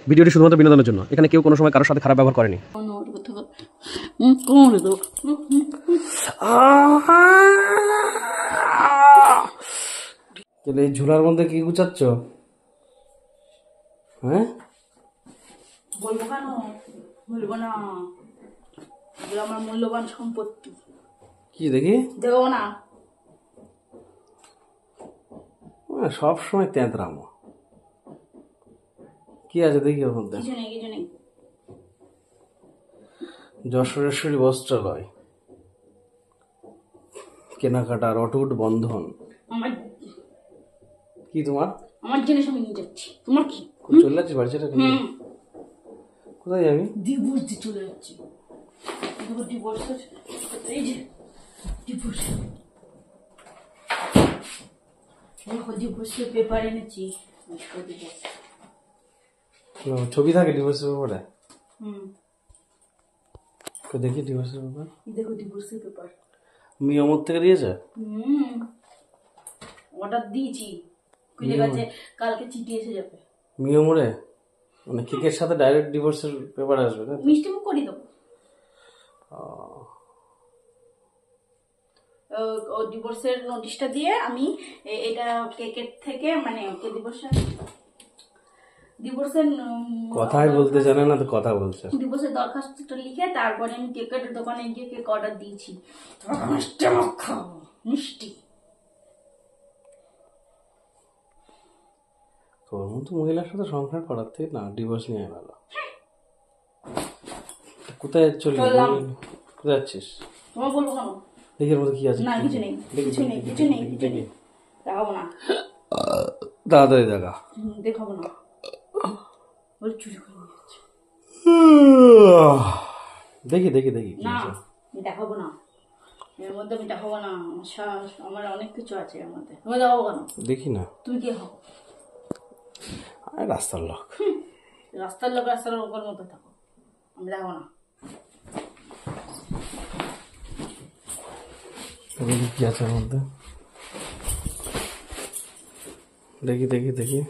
ভিডিওটি শুধুমাত্র বিনোদনের জন্য। এখানে কেউ কোনো সময় কারোর সাথে খারাপ ব্যবহার করেনি। এই ঝুলার মধ্যে কি গুছাচ্ছ? হ্যাঁ, বলবো কেন? বলবো না, আমার মূল্যবান সম্পত্তি। কি দেখি? দেবো না। সব সময় তেঁতরামো। কি আছে দেখি ওর মধ্যে? কিছু নেই, কিছু নেই। যশোরেশ্বরী বস্ত্রালয়, কেনাকাটার অটুট বন্ধন। আমার কি তোমার? আমার জিনিস আমি নিয়ে যাচ্ছি। তোমার কি? চলে যাচ্ছি বাড়ি ছেড়ে? কোথায় যাবি? ডিভোর্স দিয়ে চলে যাচ্ছি। ডিভোর্সের এই যে ডিভোর্স, ডিভোর্সের পেপার এনেছি। ছবি থাকে ডিভোর্সের ব্যাপারে? হুম, দেখি ডিভোর্সের ব্যাপার। দেখো ডিভোর্সের পেপার। মিয়ামত থেকে দিয়েছে? অর্ডার দিয়েছি, খুলে গেছে, কালকে চিঠি এসে যাবে। মিয়ামরে মানে কেকের সাথে ডাইরেক্ট ডিভোর্সের পেপার আসবে না? মিষ্টি মুখ করে দেবো। ও ডিভোর্সের নোটিশটা দিয়ে আমি এটা কেকের থেকে মানে ওকে ডিভোর্সের কথাই বলতে জানে না তো কথা বলছে। ডিভোর্সের দরখাস্তটা লিখে তারপরে আমি কেকের দোকানে গিয়ে কেক অর্ডার দিয়েছি। মিষ্টি তোর মতো মহিলার সাথে সংসার করার থেকে না ডিভোর্স নিয়ে ভালো। কোথায় চলি? কোথায় যাচ্ছিস? তোমার বলবো কেন? দেখি এর মধ্যে কি আছে? না কিছু নেই, কিছু নেই, কিছু নেই, কিছু নেই। দেখাবো না। তাড়াতাড়ি দেখা। দেখাবো না, বলে চুরি করে নিয়ে যাচ্ছে। দেখি দেখি দেখি। না আমি দেখাবো না, এর মধ্যে আমি দেখাবো না। আমার অনেক কিছু আছে এর মধ্যে। তুমি দেখাবো কেন? দেখি না। তুমি কে হবো? রাস্তার লোক। রাস্তার লোকের মধ্যে থাকো, আমি দেখাবো না। দেখি কি আছে এর মধ্যে। দেখি দেখি দেখি।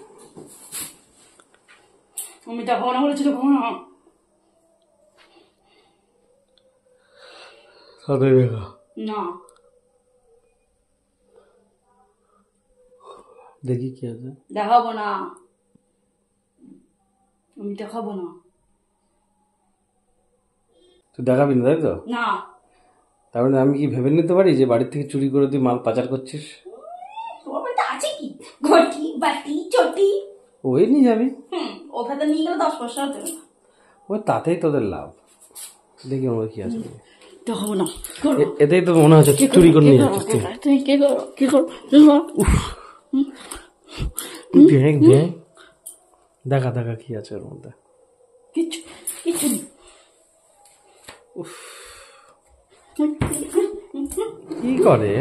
আমি দেখাবো না বলেছি, দেখাবো না। তাড়াতাড়ি দেখা। না দেখি কি আছে। দেখাবো না, আমি দেখাবো না। তুই দেখাবি না তাই তো? না। তারপরে আমি কি ভেবে নিতে পারি যে বাড়ির থেকে চুরি করে তুই মাল পাচার করছিস? তোমার বাড়িতে আছে কি ঘটি বাটি চটি? ওই নিয়ে যাবি। ও ভেতর নিয়ে গেলে 10 পয়সা দেবে না। ওই তাতেই তোদের লাভ। দেখি আমার কি আছে। দেখাবো না। এতেই তো মনে হচ্ছে চুরি করে নিয়ে যাচ্ছিস তুই। তুমি কি করো? কি করো? দেখ দেখ, দেখা দেখা কি আছে ওর মধ্যে। কিছু কিছু নেই। কি করে?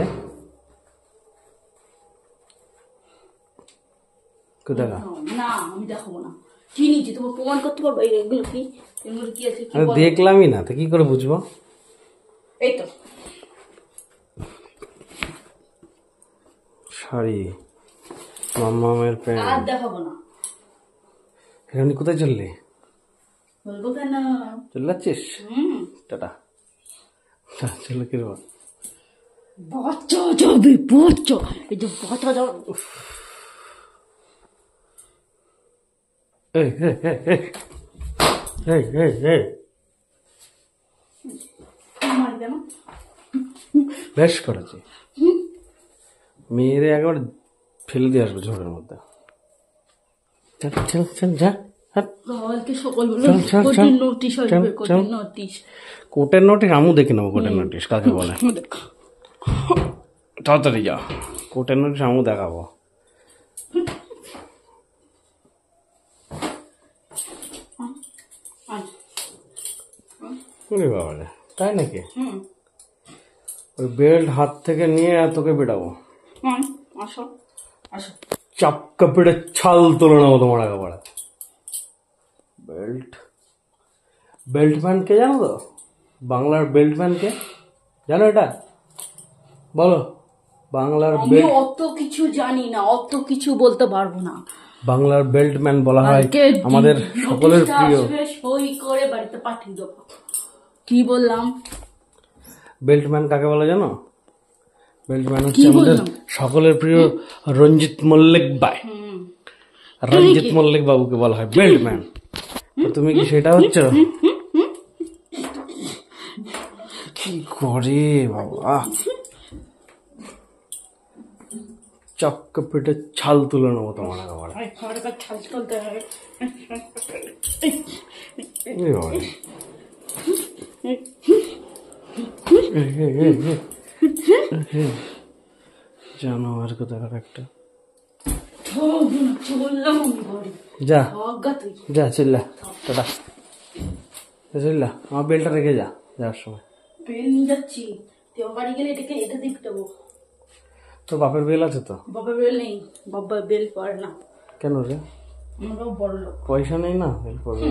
দেখা। না আমি দেখাবো না। কি নিয়েছি তোমার প্রমাণ করতে পারবো? এগুলো কি, এগুলো কি আছে? দেখলামই না তো কি করে বুঝবো? এই তো শাড়ি, মামামের প্যান্ট। আর দেখাবো না। এখানে কোথায় চললি? বলবো কেন? চলে যাচ্ছিস? টাটা। চলো কি রে বাচ্চা যাবে, বাচ্চা, এই যে বাচ্চা যাবে। এই এই এই এই এই এই মারি কেন? বেশ করেছি। মেয়েরে একবার ফেলে দিয়ে আসবে ঝোড়ের মধ্যে। চল চল চল যা। কালকে সকালবেলা কোর্টের নোটিশ আসবে, কোর্টের নোটিশ। কোর্টের নোটিশ আমু দেখে নেবো। কোর্টের নোটিশ কাকে বলে? তাড়াতাড়ি যা, কোর্টের নোটিশ আমু দেখাবো। বাবা তাই নাকি? ওই বেল্ট হাত থেকে নিয়ে তোকে বেড়াবো। আসো আসো। চাপকা পেটে ছাল তোলো না মতো মারা কাপড়া। বেল্ট, বেল্টম্যান কে জানো তো? বাংলার বেল্টম্যান কে জানো? এটা বলো। বাংলার আমি অত কিছু জানি না, অত কিছু বলতে পারবো না। বাংলার বেল্টম্যান বলা হয় কালকে আমাদের সকলের নোটিশটা প্রিয়। আসবে, সই করে বাড়িতে পাঠিয়ে দেবো। কি বললাম? বেল্টম্যান কাকে বলে জানো? বেল্টম্যান হচ্ছে কি আমাদের বললাম? সকলের প্রিয় রঞ্জিত মল্লিক ভাই। রঞ্জিত মল্লিক বাবুকে বলা হয় বেল্টম্যান। তো তুমি কি সেটা হচ্ছে? কি করে বাবা, চক্ক পেটে ছাল তুলে নেবো তোমার একেবারে। আমার কাছে ছাল তুলতে হবে। এই বাবা রে। জানোয়ার কোথাকার একটা। বললাম আমি ঘরে যা অজ্ঞা তুই। যা চিল্লা, টাটা চিল্লা। আমার বেলটা রেখে যা যাওয়ার সময়। বেল নিয়ে যাচ্ছি, তুই আমার বাড়ি গেলে এটাকে এটা দিয়ে দেবো। তোর বাপের বেল আছে তো? বাবা বেল নেই, বাবা বেল পড়ে না। কেন রে? আমরাও বড় লোক। পয়সা নেই না বেল পড়বে?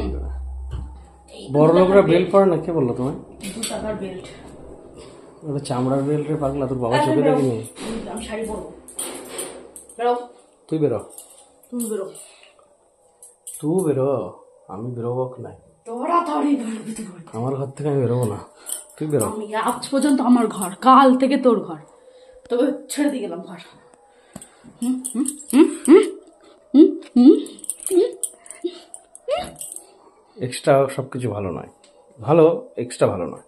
বড় লোকরা বেল পড়ে না? কে বললো তোমায়? 2 টাকার বেল্ট। ওটা চামড়ার বেল রে পাগলা, তোর বাবা চোখে দেখিনি। আমি শাড়ি পরবো। বেরো, তুই বেরো, তুমি বেরো। তুই বেরো, আমি বেরোবো নাই। তাড়াতাড়ি বেরোবি তুই ঘরে। আমার ঘর থেকে আমি বেরোবো না, তুই বেরো। আমি আজ পর্যন্ত আমার ঘর, কাল থেকে তোর ঘর। তবে ছেড়ে দিয়ে গেলাম ঘর। এক্সট্রা সবকিছু ভালো নয়, ভালো এক্সট্রা ভালো নয়।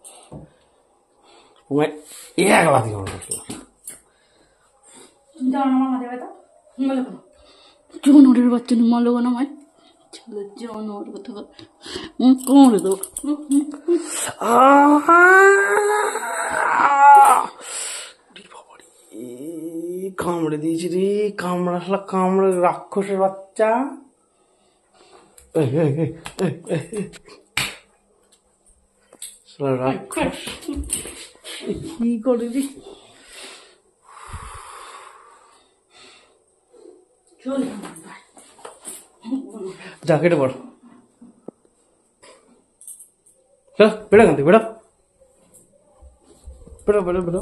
তোমায় এক লাথি আমার কাছে। আমার মাথায় ব্যথা মনে করো জোনরের বাচ্চা মনে করো আমায় ছেলে জোনর কথা করে দেবো। কামড়ে দিয়েছি রে, কামড়া কামড়ে রাক্ষসের বাচ্চা। রাক্ষস কি করে রে? চলে যা কেটে পড়, বেড়া কান্তি, বেড়া বেড়া বেড়া বেড়া।